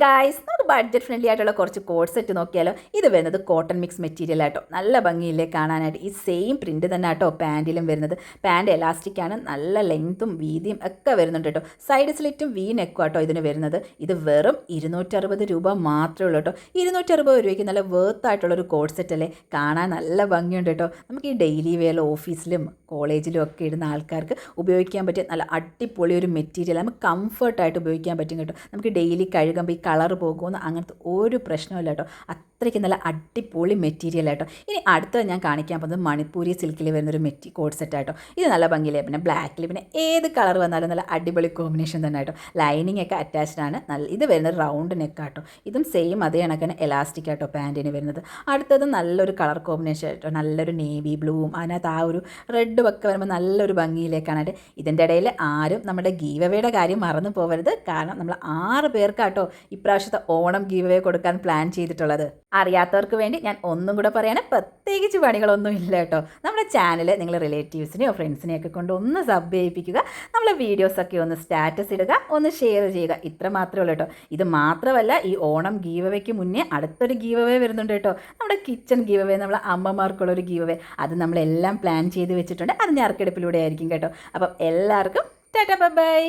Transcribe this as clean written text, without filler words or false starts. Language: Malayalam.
ഗായ്സ് നമുക്ക് ബഡ്ജറ്റ് ഫ്രണ്ട്ലി ആയിട്ടുള്ള കുറച്ച് കോഡ് സെറ്റ് നോക്കിയാലോ. ഇത് വരുന്നത് കോട്ടൺ മിക്സ് മെറ്റീരിയൽ ആട്ടോ, നല്ല ഭംഗിയില്ലേ കാണാനായിട്ട്. ഈ സെയിം പ്രിൻറ്റ് തന്നെ ആട്ടോ പാൻറ്റിലും വരുന്നത്. പാൻറ്റ് എലാസ്റ്റിക് ആണ്, നല്ല ലെങ്ത്തും വീതിയും ഒക്കെ വരുന്നുണ്ട് കേട്ടോ. സൈഡ് സ്ലിറ്റും വി നെക്കും ആട്ടോ ഇതിന് വരുന്നത്. ഇത് വെറും 260 രൂപ മാത്രമേ ഉള്ളൂ കേട്ടോ. 260 രൂപയ്ക്ക് നല്ല വേർത്ത് ആയിട്ടുള്ളൊരു കോഡ് സെറ്റ് അല്ലേ, കാണാൻ നല്ല ഭംഗിയുണ്ട് കേട്ടോ. നമുക്ക് ഈ ഡെയിലി വെയർ ഓഫീസിലും കോളേജിലും ഒക്കെ ഇടുന്ന ആൾക്കാർക്ക് ഉപയോഗിക്കാൻ പറ്റിയ നല്ല അടിപൊളി ഒരു മെറ്റീരിയൽ, നമുക്ക് കംഫർട്ടായിട്ട് ഉപയോഗിക്കാൻ പറ്റും കേട്ടോ. നമുക്ക് ഡെയിലി കഴുകുമ്പോൾ ഈ കളർ പോകുമെന്ന് അങ്ങനത്തെ ഒരു പ്രശ്നമില്ല കേട്ടോ. അത്രയ്ക്ക് നല്ല അടിപൊളി മെറ്റീരിയൽ ആട്ടോ. ഇനി അടുത്തത് ഞാൻ കാണിക്കാൻ പോകുന്നത് മണിപ്പൂരി സിൽക്കിൽ വരുന്നൊരു കോഡ് സെറ്റ് ആട്ടോ. ഇത് നല്ല ഭംഗിയില്ലേ, പിന്നെ ബ്ലാക്കിൽ പിന്നെ ഏത് കളർ വന്നാലും നല്ല അടിപൊളി കോമ്പിനേഷൻ തന്നെ ആട്ടോ. ലൈനിങ് ഒക്കെ അറ്റാച്ച്ഡ് ആണ്. ഇത് വരുന്നത് റൗണ്ട് നെക്കാട്ടോ. ഇതും സെയിം അതേ കണക്കാണ് എലാസ്റ്റിക് ആട്ടോ പാൻറ്റിന് വരുന്നത്. അടുത്തത് നല്ലൊരു കളർ കോമ്പിനേഷൻ ആട്ടോ, നല്ലൊരു നേവി ബ്ലൂവും അതിനകത്ത് ആ ഒരു റെഡും ഒക്കെ വരുമ്പോൾ നല്ലൊരു ഭംഗിയിലേക്കാണ്. ഇതിൻ്റെ ഇടയിൽ ആരും നമ്മുടെ ഗീവ് അവേയുടെ കാര്യം മറന്നു പോകരുത്. കാരണം നമ്മൾ 6 പേർക്കാട്ടോ ഇപ്രാവശ്യത്തെ ഓണം ഗീവ് അവേ കൊടുക്കാൻ പ്ലാൻ ചെയ്തിട്ടുള്ളത്. അറിയാത്തവർക്ക് വേണ്ടി ഞാൻ ഒന്നും കൂടെ പറയാണ്, പ്രത്യേകിച്ച് പണികളൊന്നും ഇല്ല കേട്ടോ. നമ്മുടെ ചാനൽ നിങ്ങൾ റിലേറ്റീവ്സിനെയോ ഫ്രണ്ട്സിനെയോ ഒക്കെ കൊണ്ട് ഒന്ന് സബ് ചെയ്യിപ്പിക്കുക. നമ്മളെ വീഡിയോസൊക്കെ ഒന്ന് സ്റ്റാറ്റസ് ഇടുക, ഒന്ന് ഷെയർ ചെയ്യുക. ഇത്ര മാത്രമേ ഉള്ളൂ കേട്ടോ. ഇത് മാത്രമല്ല, ഈ ഓണം ഗീവ് അവേക്ക് മുന്നേ അടുത്തൊരു ഗീവ് അവേ വരുന്നുണ്ട് കേട്ടോ. നമ്മുടെ കിച്ചൺ ഗീവ് അവേ, നമ്മളെ അമ്മമാർക്കുള്ളൊരു ഗീവ് അവേ. അത് നമ്മളെല്ലാം പ്ലാൻ ചെയ്ത് വെച്ചിട്ടുണ്ട്. അത് ഞെറുക്കെടുപ്പിലൂടെ ആയിരിക്കും കേട്ടോ. അപ്പം എല്ലാവർക്കും ടാറ്റാ ബൈ.